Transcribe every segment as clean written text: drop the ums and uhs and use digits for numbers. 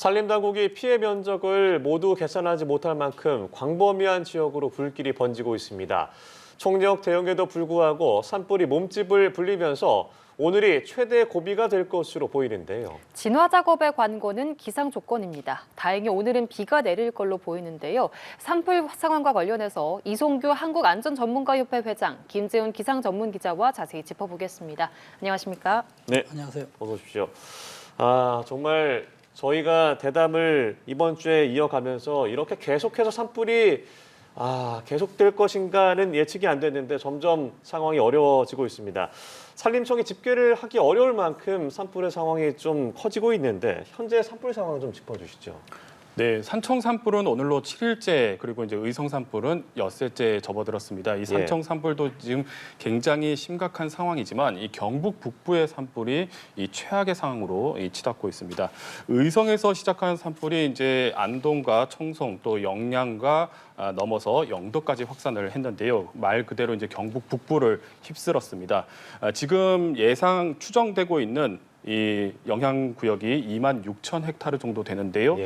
산림당국이 피해 면적을 모두 계산하지 못할 만큼 광범위한 지역으로 불길이 번지고 있습니다. 총력 대응에도 불구하고 산불이 몸집을 불리면서 오늘이 최대 고비가 될 것으로 보이는데요. 진화 작업의 관건은 기상 조건입니다. 다행히 오늘은 비가 내릴 걸로 보이는데요. 산불 상황과 관련해서 이송규 한국안전전문가협회 회장, 김재훈 기상전문기자와 자세히 짚어보겠습니다. 안녕하십니까? 네, 안녕하세요. 어서 오십시오. 정말 저희가 대담을 이번 주에 이어가면서 이렇게 계속해서 산불이 계속될 것인가는 예측이 안 됐는데 점점 상황이 어려워지고 있습니다. 산림청이 집계를 하기 어려울 만큼 산불의 상황이 좀 커지고 있는데 현재 산불 상황 좀 짚어주시죠. 네, 산청 산불은 오늘로 7일째, 그리고 이제 의성 산불은 엿새째 접어들었습니다. 이 산청 산불도 지금 굉장히 심각한 상황이지만 이 경북 북부의 산불이 이 최악의 상황으로 치닫고 있습니다. 의성에서 시작한 산불이 이제 안동과 청송 또 영양과 넘어서 영도까지 확산을 했는데요. 말 그대로 이제 경북 북부를 휩쓸었습니다. 지금 예상 추정되고 있는 이 영향 구역이 26,000헥타르 정도 되는데요.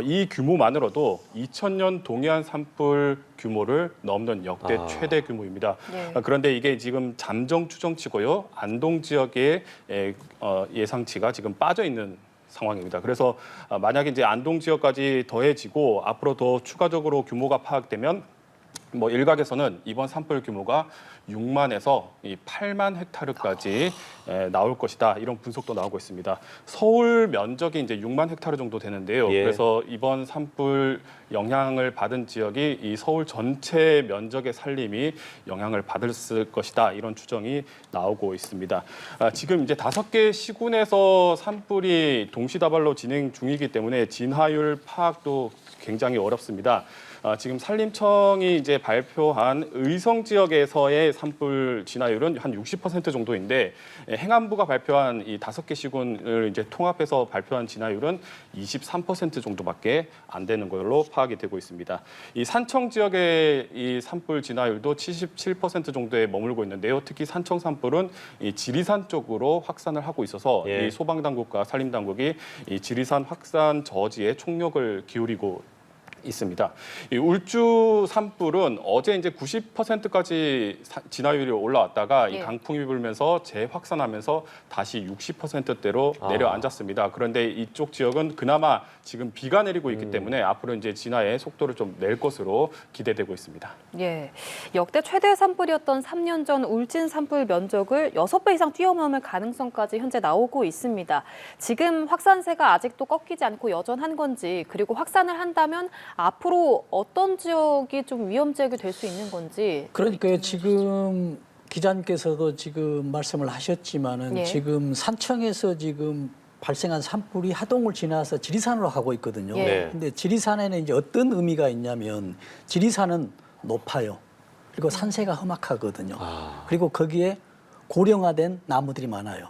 이 규모만으로도 2000년 동해안 산불 규모를 넘는 역대 최대 규모입니다. 그런데 이게 지금 잠정 추정치고요. 안동 지역의 예상치가 지금 빠져 있는 상황입니다. 그래서 만약에 이제 안동 지역까지 더해지고 앞으로 더 추가적으로 규모가 파악되면 일각에서는 이번 산불 규모가 6만에서 8만 헥타르까지 나올 것이다. 이런 분석도 나오고 있습니다. 서울 면적이 이제 6만 헥타르 정도 되는데요. 그래서 이번 산불 영향을 받은 지역이 이 서울 전체 면적의 산림이 영향을 받을 것이다. 이런 추정이 나오고 있습니다. 지금 이제 5개 시군에서 산불이 동시다발로 진행 중이기 때문에 진화율 파악도 굉장히 어렵습니다. 지금 산림청이 이제 발표한 의성 지역에서의 산불 진화율은 한 60% 정도인데 행안부가 발표한 이 5개 시군을 이제 통합해서 발표한 진화율은 23% 정도밖에 안 되는 걸로 파악이 되고 있습니다. 이 산청 지역의 이 산불 진화율도 77% 정도에 머물고 있는데요. 특히 산청 산불은 이 지리산 쪽으로 확산을 하고 있어서 이 소방당국과 산림당국이 이 지리산 확산 저지에 총력을 기울이고 있습니다. 이 울주 산불은 어제 이제 90%까지 진화율이 올라왔다가 이 강풍이 불면서 재확산하면서 다시 60%대로 내려앉았습니다. 그런데 이쪽 지역은 그나마 지금 비가 내리고 있기 때문에 앞으로 이제 진화의 속도를 좀 낼 것으로 기대되고 있습니다. 역대 최대 산불이었던 3년 전 울진 산불 면적을 6배 이상 뛰어넘을 가능성까지 현재 나오고 있습니다. 지금 확산세가 아직도 꺾이지 않고 여전한 건지, 그리고 확산을 한다면 앞으로 어떤 지역이 좀 위험 지역이 될 수 있는 건지. 그러니까요. 지금 기자님께서도 지금 말씀을 하셨지만은 지금 산청에서 지금 발생한 산불이 하동을 지나서 지리산으로 가고 있거든요. 근데 지리산에는 이제 어떤 의미가 있냐면 지리산은 높아요. 그리고 산세가 험악하거든요. 그리고 거기에 고령화된 나무들이 많아요.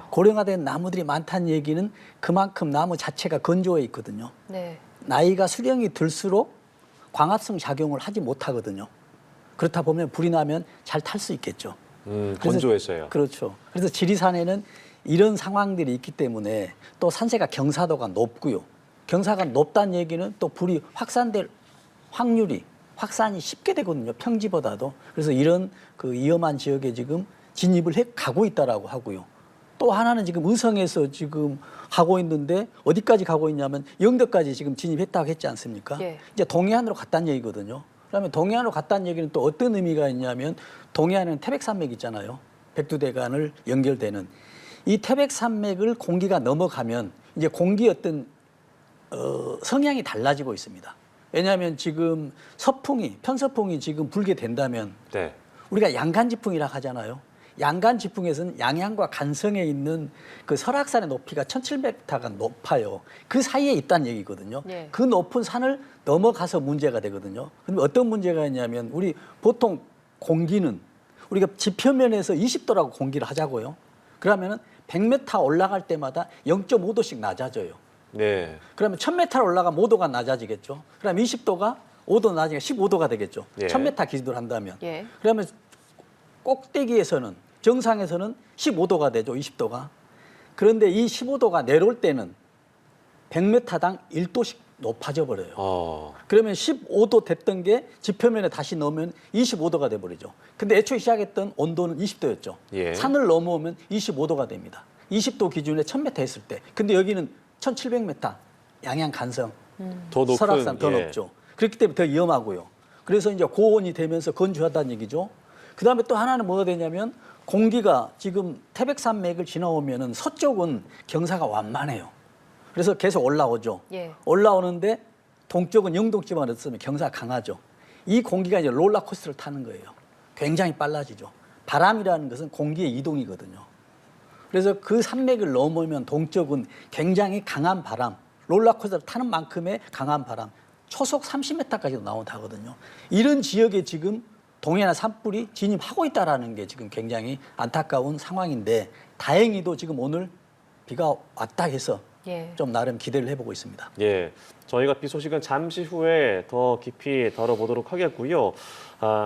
고령화된 나무들이 많다는 얘기는 그만큼 나무 자체가 건조해 있거든요. 나이가 수령이 들수록 광합성 작용을 하지 못하거든요. 그렇다 보면 불이 나면 잘 탈 수 있겠죠. 건조해서요. 그렇죠. 그래서 지리산에는 이런 상황들이 있기 때문에 또 산세가 경사도가 높고요. 경사가 높다는 얘기는 또 불이 확산될 확률이 확산이 쉽게 되거든요. 평지보다도. 그래서 이런 그 위험한 지역에 지금 진입을 해 가고 있다라고 하고요. 또 하나는 지금 의성에서 지금 가고 있는데 어디까지 가고 있냐면 영도까지 지금 진입했다고 했지 않습니까? 이제 동해안으로 갔다는 얘기거든요. 그러면 동해안으로 갔다는 얘기는 또 어떤 의미가 있냐면 동해안에는 태백산맥 있잖아요. 백두대간을 연결되는. 이 태백산맥을 공기가 넘어가면 이제 공기 어떤 성향이 달라지고 있습니다. 왜냐하면 지금 편서풍이 지금 불게 된다면 우리가 양간지풍이라고 하잖아요. 양간지풍에서는 양양과 간성에 있는 그 설악산의 높이가 1700m가 높아요. 그 사이에 있다는 얘기거든요. 그 높은 산을 넘어가서 문제가 되거든요. 그럼 어떤 문제가 있냐면 우리 보통 공기는 우리가 지표면에서 20도라고 공기를 하자고요. 그러면은 100m 올라갈 때마다 0.5도씩 낮아져요. 그러면 1000m 올라가면 5도가 낮아지겠죠. 그럼 20도가 5도 낮아지니까 15도가 되겠죠. 1000m 기준으로 한다면. 그러면 꼭대기에서는 정상에서는 15도가 되죠. 20도가. 그런데 이 15도가 내려올 때는 100m당 1도씩 높아져 버려요. 어. 그러면 15도 됐던 게 지표면에 다시 넣으면 25도가 돼버리죠. 근데 애초에 시작했던 온도는 20도였죠. 예. 산을 넘어오면 25도가 됩니다. 20도 기준에 1000m 했을 때. 근데 여기는 1700m 양양 간성, 더 높은 설악산 더 예. 높죠. 그렇기 때문에 더 위험하고요. 그래서 이제 고온이 되면서 건조하다는 얘기죠. 그다음에 또 하나는 뭐가 되냐면 공기가 지금 태백산맥을 지나오면은 서쪽은 경사가 완만해요. 그래서 계속 올라오죠. 예. 올라오는데 동쪽은 영동지방으로 쓰면 경사가 강하죠. 이 공기가 이제 롤러코스터를 타는 거예요. 굉장히 빨라지죠. 바람이라는 것은 공기의 이동이거든요. 그래서 그 산맥을 넘으면 동쪽은 굉장히 강한 바람, 롤러코스터를 타는 만큼의 강한 바람, 초속 30m까지도 나온다거든요. 이런 지역에 지금 동해나 산불이 진입하고 있다는 게 지금 굉장히 안타까운 상황인데 다행히도 지금 오늘 비가 왔다 해서 예. 좀 나름 기대를 해보고 있습니다. 예, 저희가 비 소식은 잠시 후에 더 깊이 다뤄보도록 하겠고요.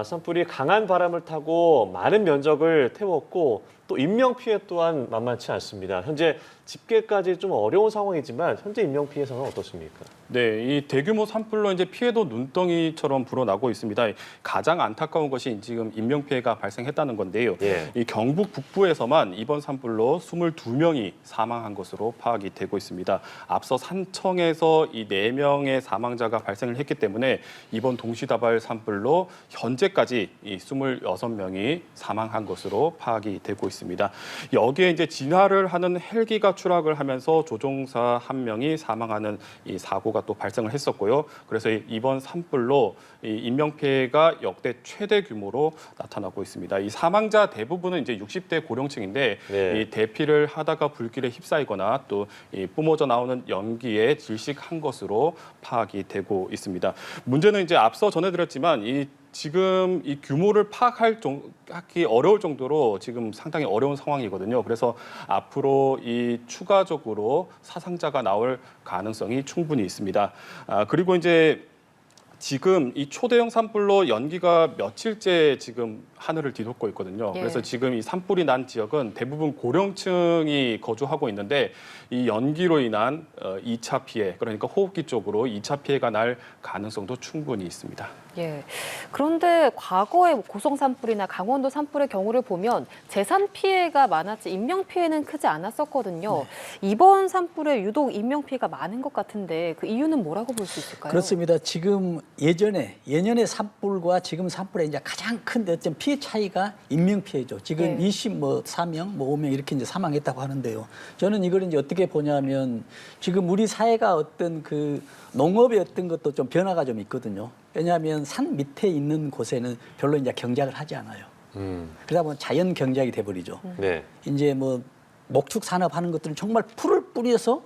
산불이 강한 바람을 타고 많은 면적을 태웠고 또 인명 피해 또한 만만치 않습니다. 현재 집계까지 좀 어려운 상황이지만 현재 인명 피해 상황은 어떻습니까? 네, 이 대규모 산불로 이제 피해도 눈덩이처럼 불어나고 있습니다. 가장 안타까운 것이 지금 인명 피해가 발생했다는 건데요. 예. 이 경북 북부에서만 이번 산불로 22명이 사망한 것으로 파악이 되고 있습니다. 앞서 산청에서 이 4명의 사망자가 발생을 했기 때문에 이번 동시다발 산불로 현재까지 이 26명이 사망한 것으로 파악이 되고 있습니다. 여기에 이제 진화를 하는 헬기가 추락을 하면서 조종사 1명이 사망하는 이 사고가 또 발생을 했었고요. 그래서 이번 산불로 이 인명 피해가 역대 최대 규모로 나타나고 있습니다. 이 사망자 대부분은 이제 60대 고령층인데 네. 이 대피를 하다가 불길에 휩싸이거나 또 이 뿜어져 나오는 연기에 질식한 것으로 파악이 되고 있습니다. 문제는 이제 앞서 전해드렸지만 지금 이 규모를 파악하기 어려울 정도로 지금 상당히 어려운 상황이거든요. 그래서 앞으로 이 추가적으로 사상자가 나올 가능성이 충분히 있습니다. 그리고 이제 지금 이 초대형 산불로 연기가 며칠째 지금 하늘을 뒤덮고 있거든요. 예. 그래서 지금 이 산불이 난 지역은 대부분 고령층이 거주하고 있는데 이 연기로 인한 2차 피해, 그러니까 호흡기 쪽으로 2차 피해가 날 가능성도 충분히 있습니다. 예. 그런데 과거에 고성 산불이나 강원도 산불의 경우를 보면 재산 피해가 많았지 인명 피해는 크지 않았었거든요. 이번 산불에 유독 인명 피해가 많은 것 같은데 그 이유는 뭐라고 볼 수 있을까요? 그렇습니다. 지금 예년의 산불과 지금 산불의 이제 가장 큰 어떤 피해 차이가 인명 피해죠. 지금 네. 24명, 5명 이렇게 이제 사망했다고 하는데요. 저는 이걸 이제 어떻게 보냐면 지금 우리 사회가 어떤 그 농업의 어떤 것도 좀 변화가 좀 있거든요. 왜냐하면 산 밑에 있는 곳에는 별로 이제 경작을 하지 않아요. 그러다 보면 자연 경작이 돼버리죠. 네. 이제 뭐 목축 산업 하는 것들은 정말 풀을 뿌려서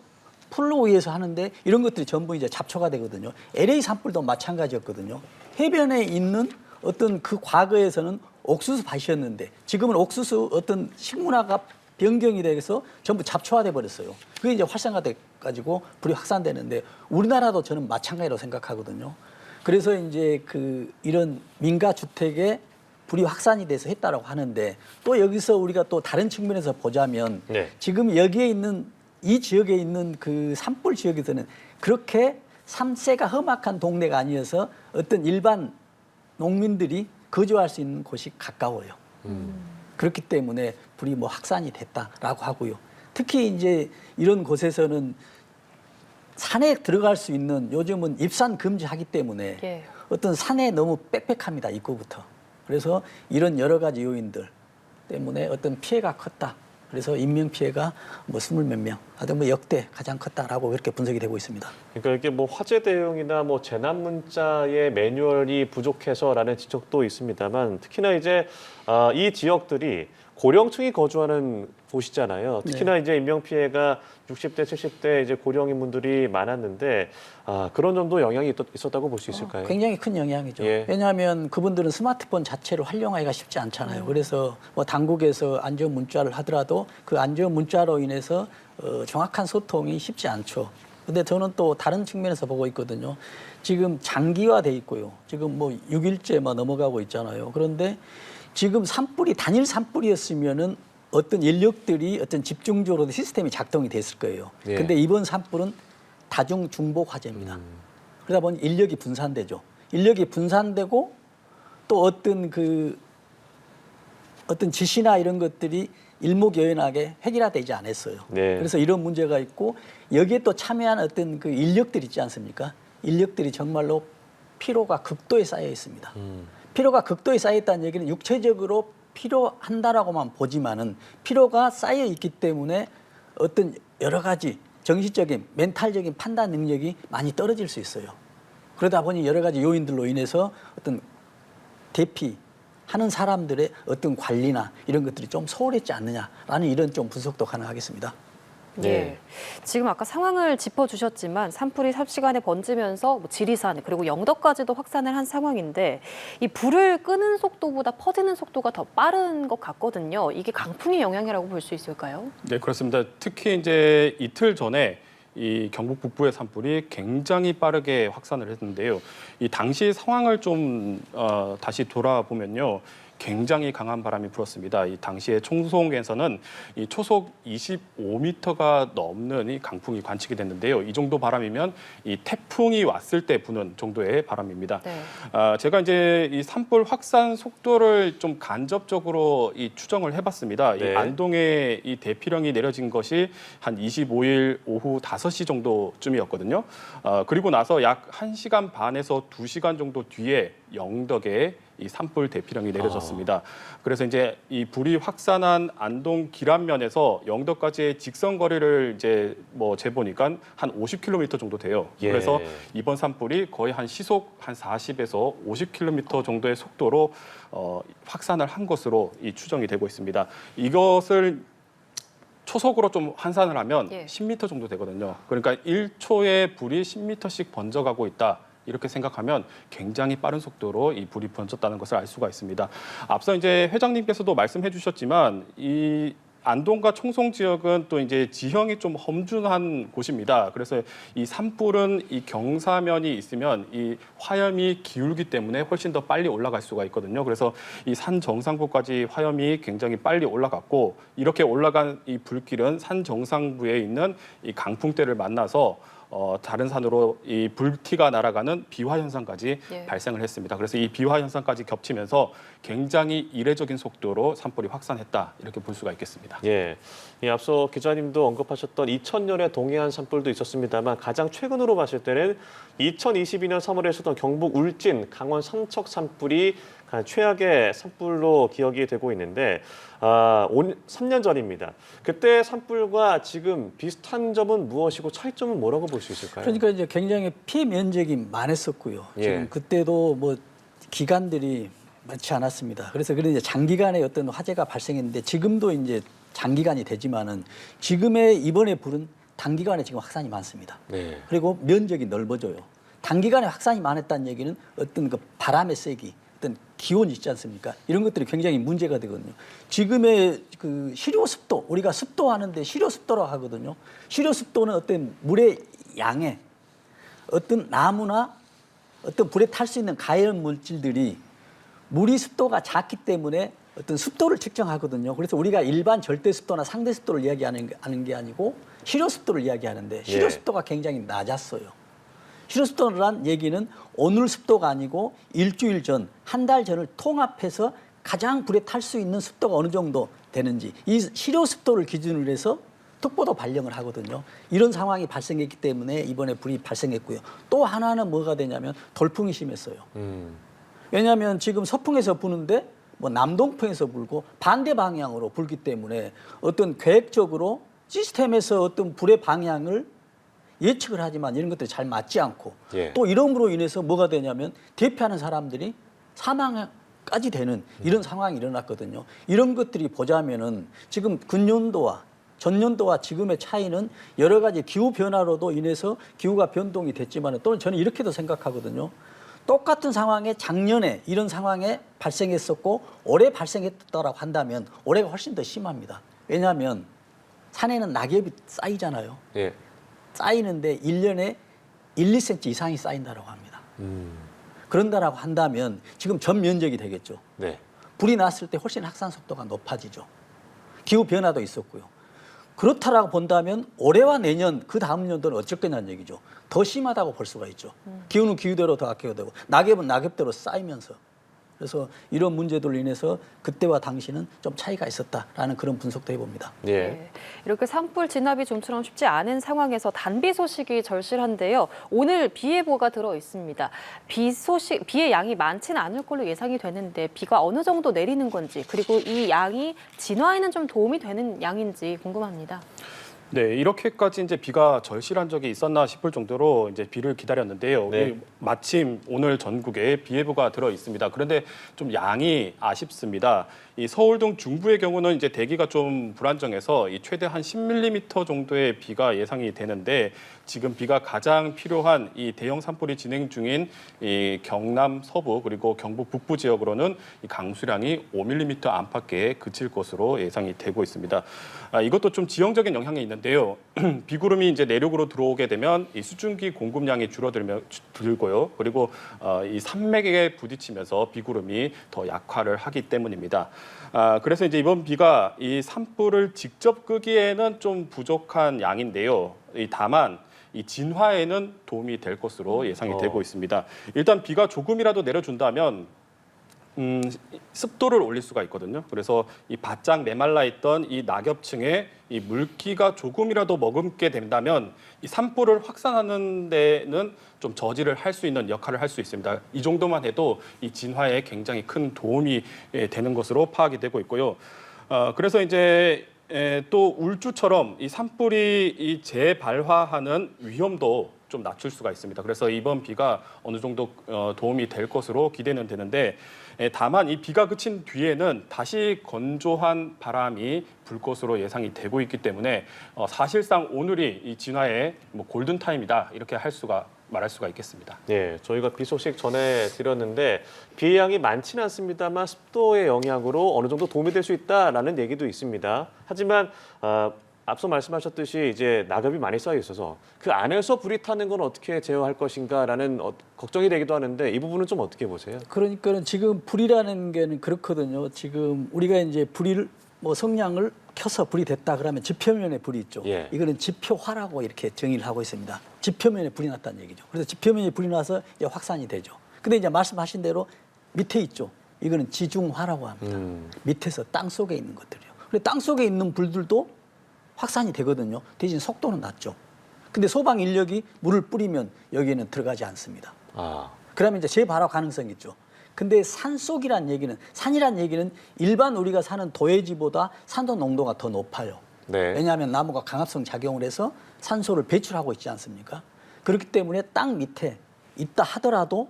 풀로 의해서 하는데 이런 것들이 전부 이제 잡초가 되거든요. LA 산불도 마찬가지였거든요. 해변에 있는 어떤 그 과거에서는 옥수수 밭이었는데 지금은 옥수수 어떤 식문화가 변경이 돼서 전부 잡초화돼 버렸어요. 그게 이제 활성화돼 가지고 불이 확산되는데 우리나라도 저는 마찬가지라고 생각하거든요. 그래서 이제 그 이런 민가 주택에 불이 확산이 돼서 했다라고 하는데 또 여기서 우리가 또 다른 측면에서 보자면 네. 지금 여기에 있는 이 지역에 있는 그 산불 지역에서는 그렇게 산세가 험악한 동네가 아니어서 어떤 일반 농민들이 거주할 수 있는 곳이 가까워요. 그렇기 때문에 불이 뭐 확산이 됐다라고 하고요. 특히 이제 이런 곳에서는 산에 들어갈 수 있는 요즘은 입산 금지하기 때문에 예. 어떤 산에 너무 빽빽합니다. 입구부터. 그래서 이런 여러 가지 요인들 때문에 어떤 피해가 컸다. 그래서 인명 피해가 뭐 20몇 명, 하여튼 뭐 역대 가장 컸다라고 이렇게 분석이 되고 있습니다. 그러니까 이게 뭐 화재 대응이나 뭐 재난 문자의 매뉴얼이 부족해서라는 지적도 있습니다만 특히나 이제 이 지역들이 고령층이 거주하는 곳이잖아요. 특히나 이제 인명 피해가 60대, 70대 이제 고령인 분들이 많았는데 그런 점도 영향이 있었다고 볼 수 있을까요? 굉장히 큰 영향이죠. 예. 왜냐하면 그분들은 스마트폰 자체를 활용하기가 쉽지 않잖아요. 그래서 뭐 당국에서 안전 문자를 하더라도 그 안전 문자로 인해서 정확한 소통이 쉽지 않죠. 근데 저는 또 다른 측면에서 보고 있거든요. 지금 장기화돼 있고요. 지금 뭐 6일째 넘어가고 있잖아요. 그런데 지금 산불이 단일 산불이었으면은 어떤 인력들이 어떤 집중적으로 시스템이 작동이 됐을 거예요. 예. 근데 이번 산불은 다중 중복 화재입니다. 그러다 보니 인력이 분산되죠. 인력이 분산되고 또 어떤 지시나 이런 것들이 일목요연하게 해결되지 않았어요. 네. 그래서 이런 문제가 있고 여기에 또 참여한 어떤 그 인력들 있지 않습니까? 인력들이 정말로 피로가 극도에 쌓여 있습니다. 피로가 극도에 쌓여 있다는 얘기는 육체적으로 필요한다라고만 보지만은 피로가 쌓여 있기 때문에 어떤 여러 가지 정신적인 멘탈적인 판단 능력이 많이 떨어질 수 있어요. 그러다 보니 여러 가지 요인들로 인해서 어떤 대피하는 사람들의 어떤 관리나 이런 것들이 좀 소홀했지 않느냐라는 이런 좀 분석도 가능하겠습니다. 네. 예. 지금 아까 상황을 짚어주셨지만 산불이 삽시간에 번지면서 뭐 지리산 그리고 영덕까지도 확산을 한 상황인데 이 불을 끄는 속도보다 퍼지는 속도가 더 빠른 것 같거든요. 이게 강풍의 영향이라고 볼 수 있을까요? 네, 그렇습니다. 특히 이제 이틀 전에 이 경북 북부의 산불이 굉장히 빠르게 확산을 했는데요. 이 당시 상황을 좀 다시 돌아보면요. 굉장히 강한 바람이 불었습니다. 이 당시에 청송에서는 이 초속 25m가 넘는 이 강풍이 관측이 됐는데요. 이 정도 바람이면 이 태풍이 왔을 때 부는 정도의 바람입니다. 네. 제가 이제 이 산불 확산 속도를 좀 간접적으로 이 추정을 해봤습니다. 네. 이 안동에 이 대피령이 내려진 것이 한 25일 오후 5시 정도쯤이었거든요. 그리고 나서 약 1시간 반에서 2시간 정도 뒤에 영덕에 이 산불 대피령이 내려졌습니다. 그래서 이제 이 불이 확산한 안동 기란면에서 영덕까지의 직선 거리를 이제 뭐 재보니까 한 50km 정도 돼요. 예. 그래서 이번 산불이 거의 한 시속 한 40에서 50km 정도의 속도로 확산을 한 것으로 이 추정이 되고 있습니다. 이것을 초속으로 좀 환산을 하면 예. 10m 정도 되거든요. 그러니까 1초에 불이 10m씩 번져가고 있다. 이렇게 생각하면 굉장히 빠른 속도로 이 불이 번졌다는 것을 알 수가 있습니다. 앞서 이제 회장님께서도 말씀해 주셨지만 이 안동과 청송 지역은 또 이제 지형이 좀 험준한 곳입니다. 그래서 이 산불은 이 경사면이 있으면 이 화염이 기울기 때문에 훨씬 더 빨리 올라갈 수가 있거든요. 그래서 이 산 정상부까지 화염이 굉장히 빨리 올라갔고 이렇게 올라간 이 불길은 산 정상부에 있는 이 강풍대를 만나서 다른 산으로 이 불티가 날아가는 비화 현상까지 예. 발생을 했습니다. 그래서 이 비화 현상까지 겹치면서 굉장히 이례적인 속도로 산불이 확산했다 이렇게 볼 수가 있겠습니다. 예. 이 앞서 기자님도 언급하셨던 2000년에 동해안 산불도 있었습니다만 가장 최근으로 봤을 때는 2022년 3월에 있었던 경북 울진, 강원 삼척 산불이 가장 최악의 산불로 기억이 되고 있는데 3년 전입니다. 그때 산불과 지금 비슷한 점은 무엇이고 차이점은 뭐라고 볼 수 있을까요? 그러니까 이제 굉장히 피해 면적이 많았었고요. 예. 지금 그때도 뭐 기간들이 많지 않았습니다. 그래서 그런 이제 장기간의 어떤 화재가 발생했는데 지금도 이제 장기간이 되지만은 지금의 이번에 불은 단기간에 지금 확산이 많습니다. 네. 그리고 면적이 넓어져요. 단기간에 확산이 많았다는 얘기는 어떤 그 바람의 세기, 어떤 기온 있지 않습니까? 이런 것들이 굉장히 문제가 되거든요. 지금의 그 실효 습도, 우리가 습도 하는데 실효 습도라고 하거든요. 실효 습도는 어떤 물의 양에 어떤 나무나 어떤 불에 탈 수 있는 가연 물질들이 물이 습도가 작기 때문에 어떤 습도를 측정하거든요. 그래서 우리가 일반 절대 습도나 상대 습도를 이야기하는 게 아니고 실효 습도를 이야기하는데 실효 습도가 굉장히 낮았어요. 실효 습도란 얘기는 오늘 습도가 아니고 일주일 전, 한 달 전을 통합해서 가장 불에 탈 수 있는 습도가 어느 정도 되는지 이 실효 습도를 기준으로 해서 특보도 발령을 하거든요. 이런 상황이 발생했기 때문에 이번에 불이 발생했고요. 또 하나는 뭐가 되냐면 돌풍이 심했어요. 왜냐하면 지금 서풍에서 부는데 뭐 남동풍에서 불고 반대 방향으로 불기 때문에 어떤 계획적으로 시스템에서 어떤 불의 방향을 예측을 하지만 이런 것들이 잘 맞지 않고 예. 또 이름으로 인해서 뭐가 되냐면 대피하는 사람들이 사망까지 되는 이런 상황이 일어났거든요. 이런 것들이 보자면은 지금 근년도와 전년도와 지금의 차이는 여러 가지 기후 변화로도 인해서 기후가 변동이 됐지만 또는 저는 이렇게도 생각하거든요. 똑같은 상황에 작년에 이런 상황에 발생했었고 올해 발생했다라고 한다면 올해가 훨씬 더 심합니다. 왜냐하면 산에는 낙엽이 쌓이잖아요. 예. 쌓이는데 1년에 1, 2cm 이상이 쌓인다라고 합니다. 그런다라고 한다면 지금 전 면적이 되겠죠. 네. 불이 났을 때 훨씬 확산 속도가 높아지죠. 기후 변화도 있었고요. 그렇다라고 본다면 올해와 내년 그 다음 년도는 어쩔 거냐는 얘기죠. 더 심하다고 볼 수가 있죠. 기후는 기후대로 더 악화가 되고 낙엽은 낙엽대로 쌓이면서. 그래서 이런 문제들로 인해서 그때와 당시는 좀 차이가 있었다라는 그런 분석도 해봅니다. 예. 네. 이렇게 산불 진압이 좀처럼 쉽지 않은 상황에서 단비 소식이 절실한데요. 오늘 비 예보가 들어 있습니다. 비의 양이 많지는 않을 걸로 예상이 되는데 비가 어느 정도 내리는 건지 그리고 이 양이 진화에는 좀 도움이 되는 양인지 궁금합니다. 네, 이렇게까지 이제 비가 절실한 적이 있었나 싶을 정도로 이제 비를 기다렸는데요. 네. 마침 오늘 전국에 비 예보가 들어 있습니다. 그런데 좀 양이 아쉽습니다. 이 서울 등 중부의 경우는 이제 대기가 좀 불안정해서 이 최대 한 10mm 정도의 비가 예상이 되는데 지금 비가 가장 필요한 이 대형 산불이 진행 중인 이 경남 서부 그리고 경북 북부 지역으로는 이 강수량이 5mm 안팎에 그칠 것으로 예상이 되고 있습니다. 이것도 좀 지형적인 영향이 있는데요. 비구름이 이제 내륙으로 들어오게 되면 이 수증기 공급량이 줄어들고요. 그리고 이 산맥에 부딪히면서 비구름이 더 약화를 하기 때문입니다. 그래서 이제 이번 비가 이 산불을 직접 끄기에는 좀 부족한 양인데요. 다만 이 진화에는 도움이 될 것으로 예상이 되고 있습니다. 일단 비가 조금이라도 내려준다면 습도를 올릴 수가 있거든요. 그래서 이 바짝 메말라 있던 이 낙엽층에 이 물기가 조금이라도 머금게 된다면 이 산불을 확산하는 데는 좀 저지를 할 수 있는 역할을 할 수 있습니다. 이 정도만 해도 이 진화에 굉장히 큰 도움이 되는 것으로 파악이 되고 있고요. 그래서 이제 또 울주처럼 이 산불이 이 재발화하는 위험도 좀 낮출 수가 있습니다. 그래서 이번 비가 어느 정도 도움이 될 것으로 기대는 되는데 다만 이 비가 그친 뒤에는 다시 건조한 바람이 불 것으로 예상이 되고 있기 때문에 사실상 오늘이 이 진화의 뭐 골든 타임이다 이렇게 말할 수가 있겠습니다. 예, 저희가 비 소식 전해드렸는데 비의 양이 많지는 않습니다만 습도의 영향으로 어느 정도 도움이 될 수 있다라는 얘기도 있습니다. 하지만 앞서 말씀하셨듯이 이제 낙엽이 많이 쌓여 있어서 그 안에서 불이 타는 건 어떻게 제어할 것인가라는 걱정이 되기도 하는데 이 부분은 좀 어떻게 보세요? 그러니까는 지금 불이라는 게는 그렇거든요. 지금 우리가 이제 불을 뭐 성냥을 켜서 불이 됐다 그러면 지표면에 불이 있죠. 예. 이거는 지표화라고 이렇게 정의를 하고 있습니다. 지표면에 불이 났다는 얘기죠. 그래서 지표면에 불이 나서 이제 확산이 되죠. 근데 이제 말씀하신 대로 밑에 있죠. 이거는 지중화라고 합니다. 밑에서 땅 속에 있는 것들이요. 근데 땅 속에 있는 불들도 확산이 되거든요. 대신 속도는 낮죠. 근데 소방 인력이 물을 뿌리면 여기에는 들어가지 않습니다. 그러면 이제 재발화 가능성이 있죠. 근데 산속이란 얘기는, 산이란 얘기는 일반 우리가 사는 도해지보다 산소 농도가 더 높아요. 네. 왜냐하면 나무가 강압성 작용을 해서 산소를 배출하고 있지 않습니까? 그렇기 때문에 땅 밑에 있다 하더라도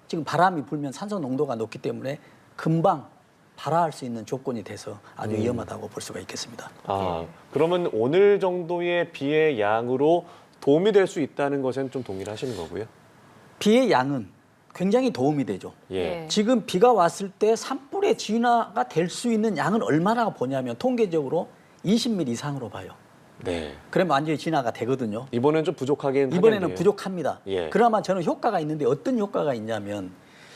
지금 바람이 불면 산소 농도가 높기 때문에 금방 발화할 수 있는 조건이 돼서 아주 위험하다고 볼 수가 있겠습니다. 그러면 오늘 정도의 비의 양으로 도움이 될 수 있다는 것엔 좀 동일하시는 거고요? 비의 양은 굉장히 도움이 되죠. 예. 지금 비가 왔을 때 산불의 진화가 될 수 있는 양은 얼마나 보냐면 통계적으로 20mm 이상으로 봐요. 네. 그러면 완전히 진화가 되거든요. 이번엔 좀 부족하긴 이번에는 하겠네요. 부족합니다. 예. 그나마 저는 효과가 있는데 어떤 효과가 있냐면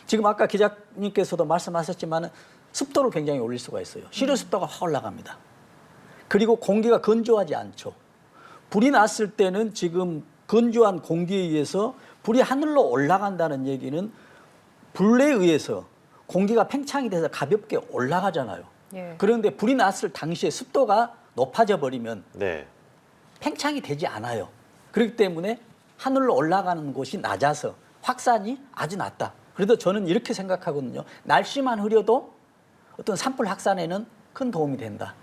지금 아까 기자님께서도 말씀하셨지만 습도를 굉장히 올릴 수가 있어요. 시료 습도가 확 올라갑니다. 그리고 공기가 건조하지 않죠. 불이 났을 때는 지금 건조한 공기에 의해서 불이 하늘로 올라간다는 얘기는 불에 의해서 공기가 팽창이 돼서 가볍게 올라가잖아요. 예. 그런데 불이 났을 당시에 습도가 높아져 버리면 네. 팽창이 되지 않아요. 그렇기 때문에 하늘로 올라가는 곳이 낮아서 확산이 아주 낮다. 그래도 저는 이렇게 생각하거든요. 날씨만 흐려도 어떤 산불 확산에는 큰 도움이 된다.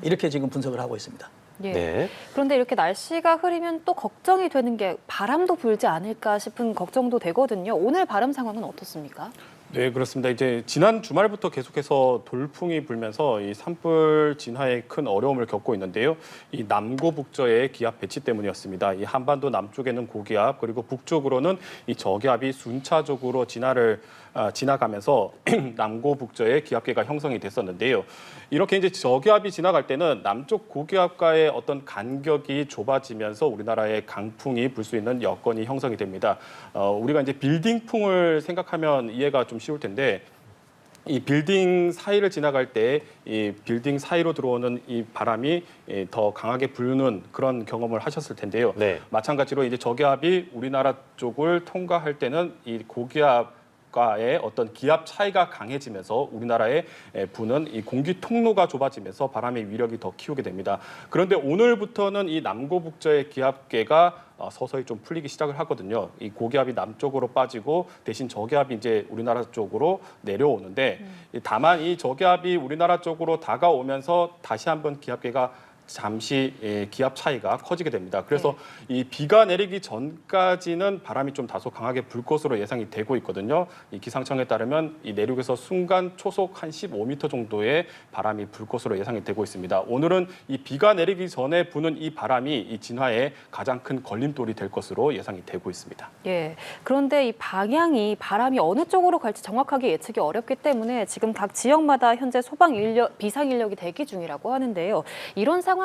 이렇게 지금 분석을 하고 있습니다. 예. 네. 그런데 이렇게 날씨가 흐리면 또 걱정이 되는 게 바람도 불지 않을까 싶은 걱정도 되거든요. 오늘 바람 상황은 어떻습니까? 네, 그렇습니다. 이제 지난 주말부터 계속해서 돌풍이 불면서 이 산불 진화에 큰 어려움을 겪고 있는데요. 이 남고 북저의 기압 배치 때문이었습니다. 이 한반도 남쪽에는 고기압 그리고 북쪽으로는 이 저기압이 순차적으로 지나가면서 남고 북저의 기압계가 형성이 됐었는데요. 이렇게 이제 저기압이 지나갈 때는 남쪽 고기압과의 어떤 간격이 좁아지면서 우리나라에 강풍이 불 수 있는 여건이 형성이 됩니다. 우리가 이제 빌딩풍을 생각하면 이해가 좀 쉬울 텐데 이 빌딩 사이를 지나갈 때 이 빌딩 사이로 들어오는 이 바람이 더 강하게 부는 그런 경험을 하셨을 텐데요. 네. 마찬가지로 이제 저기압이 우리나라 쪽을 통과할 때는 이 고기압과의 어떤 기압 차이가 강해지면서 우리나라에 부는 이 공기 통로가 좁아지면서 바람의 위력이 더 키우게 됩니다. 그런데 오늘부터는 이 남고북저의 기압계가 서서히 좀 풀리기 시작을 하거든요. 이 고기압이 남쪽으로 빠지고 대신 저기압이 이제 우리나라 쪽으로 내려오는데 다만 이 저기압이 우리나라 쪽으로 다가오면서 다시 한번 기압계가 잠시 기압 차이가 커지게 됩니다. 그래서 이 비가 내리기 전까지는 바람이 좀 다소 강하게 불 것으로 예상이 되고 있거든요. 이 기상청에 따르면 이 내륙에서 순간 초속 한 15m 정도의 바람이 불 것으로 예상이 되고 있습니다. 오늘은 이 비가 내리기 전에 부는 이 바람이 이 진화에 가장 큰 걸림돌이 될 것으로 예상이 되고 있습니다. 예. 그런데 이 방향이 바람이 어느 쪽으로 갈지 정확하게 예측이 어렵기 때문에 지금 각 지역마다 현재 소방 인력, 비상 인력이 대기 중이라고 하는데요. 이런 상황에서는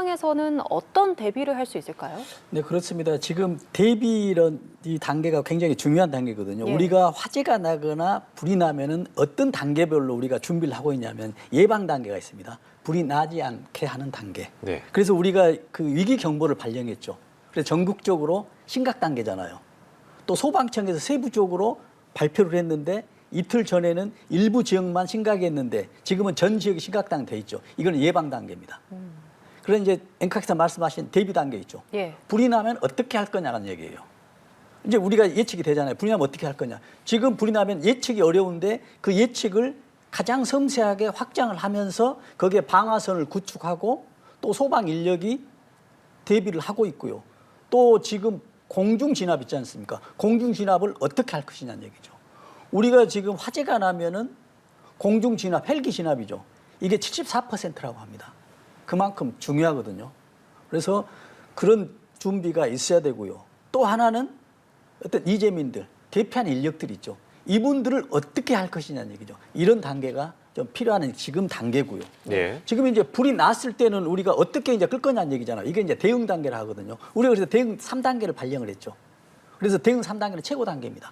어떤 대비를 할 수 있을까요? 네, 그렇습니다. 지금 대비 이런 이 단계가 굉장히 중요한 단계거든요. 예. 우리가 화재가 나거나 불이 나면은 어떤 단계별로 우리가 준비를 하고 있냐면 예방 단계가 있습니다. 불이 나지 않게 하는 단계. 네. 그래서 우리가 그 위기 경보를 발령했죠. 그래서 전국적으로 심각 단계잖아요. 또 소방청에서 세부적으로 발표를 했는데 이틀 전에는 일부 지역만 심각했는데 지금은 전 지역이 심각 단계 돼 있죠. 이건 예방 단계입니다. 그런 이제 앵커께서 말씀하신 대비 단계 있죠. 예. 불이 나면 어떻게 할 거냐는 얘기예요. 이제 우리가 예측이 되잖아요. 불이 나면 어떻게 할 거냐. 지금 불이 나면 예측이 어려운데 그 예측을 가장 섬세하게 확장을 하면서 거기에 방화선을 구축하고 또 소방 인력이 대비를 하고 있고요. 또 지금 공중 진압 있지 않습니까? 공중 진압을 어떻게 할 것이냐는 얘기죠. 우리가 지금 화재가 나면은 공중 진압, 헬기 진압이죠. 이게 74%라고 합니다. 그만큼 중요하거든요. 그래서 그런 준비가 있어야 되고요. 또 하나는 어떤 이재민들, 대피한 인력들 있죠. 이분들을 어떻게 할 것이냐는 얘기죠. 이런 단계가 좀 필요한 지금 단계고요. 네. 지금 이제 불이 났을 때는 우리가 어떻게 이제 끌 거냐는 얘기잖아요. 이게 이제 대응 단계를 하거든요. 우리가 그래서 대응 3단계를 발령을 했죠. 그래서 대응 3단계는 최고 단계입니다.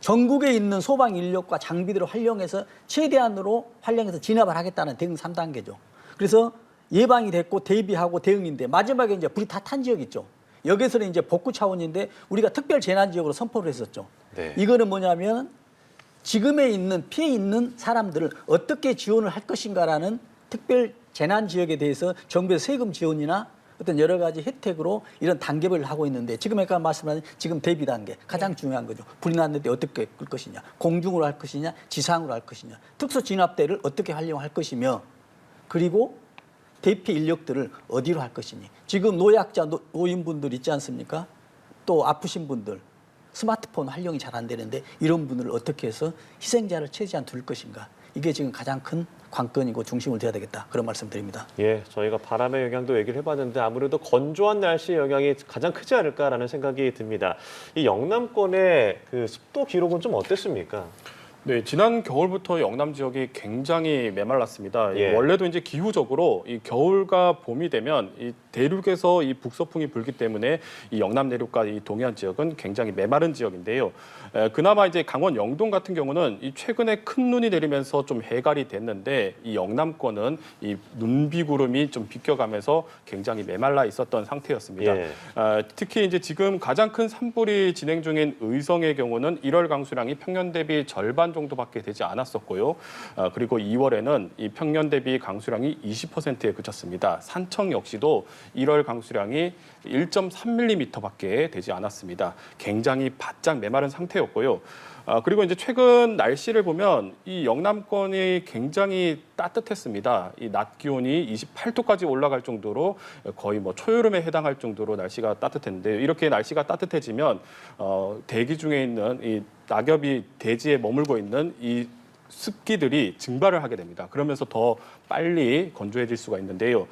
전국에 있는 소방 인력과 장비들을 활용해서 최대한으로 활용해서 진압을 하겠다는 대응 3단계죠. 그래서 예방이 됐고 대비하고 대응인데 마지막에 이제 불이 다 탄 지역 있죠. 여기서는 이제 복구 차원인데 우리가 특별 재난 지역으로 선포를 했었죠. 네. 이거는 뭐냐면 지금에 있는 피해 있는 사람들을 어떻게 지원을 할 것인가라는 특별 재난 지역에 대해서 정부의 세금 지원이나 어떤 여러 가지 혜택으로 이런 단계별을 하고 있는데 지금 아까 말씀하신 지금 대비 단계 가장 중요한 거죠. 불이 났는데 어떻게 끌 것이냐, 공중으로 할 것이냐, 지상으로 할 것이냐, 특수 진압대를 어떻게 활용할 것이며 그리고 대피 인력들을 어디로 할 것이니. 지금 노약자, 노인분들 있지 않습니까? 또 아프신 분들, 스마트폰 활용이 잘 안 되는데 이런 분들을 어떻게 해서 희생자를 최대한 둘 것인가. 이게 지금 가장 큰 관건이고 중심을 둬야 되겠다. 그런 말씀 드립니다. 예, 저희가 바람의 영향도 얘기를 해봤는데 아무래도 건조한 날씨의 영향이 가장 크지 않을까라는 생각이 듭니다. 이 영남권의 그 습도 기록은 좀 어땠습니까? 네, 지난 겨울부터 영남 지역이 굉장히 메말랐습니다. 예. 원래도 이제 기후적으로 이 겨울과 봄이 되면 이 대륙에서 이 북서풍이 불기 때문에 이 영남 내륙과 이 동해안 지역은 굉장히 메마른 지역인데요. 그나마 이제 강원 영동 같은 경우는 이 최근에 큰 눈이 내리면서 좀 해갈이 됐는데 이 영남권은 이 눈비구름이 좀 비껴가면서 굉장히 메말라 있었던 상태였습니다. 예. 특히 이제 지금 가장 큰 산불이 진행 중인 의성의 경우는 1월 강수량이 평년 대비 절반 정도밖에 되지 않았었고요. 그리고 2월에는 이 평년 대비 강수량이 20%에 그쳤습니다. 산청 역시도 1월 강수량이 1.3mm밖에 되지 않았습니다. 굉장히 바짝 메마른 상태였고요. 그리고 이제 최근 날씨를 보면 이 영남권이 굉장히 따뜻했습니다. 이 낮 기온이 28도까지 올라갈 정도로 거의 뭐 초여름에 해당할 정도로 날씨가 따뜻했는데 이렇게 날씨가 따뜻해지면 대기 중에 있는 이 낙엽이 대지에 머물고 있는 이 습기들이 증발을 하게 됩니다. 그러면서 더 빨리 건조해질 수가 있는데요.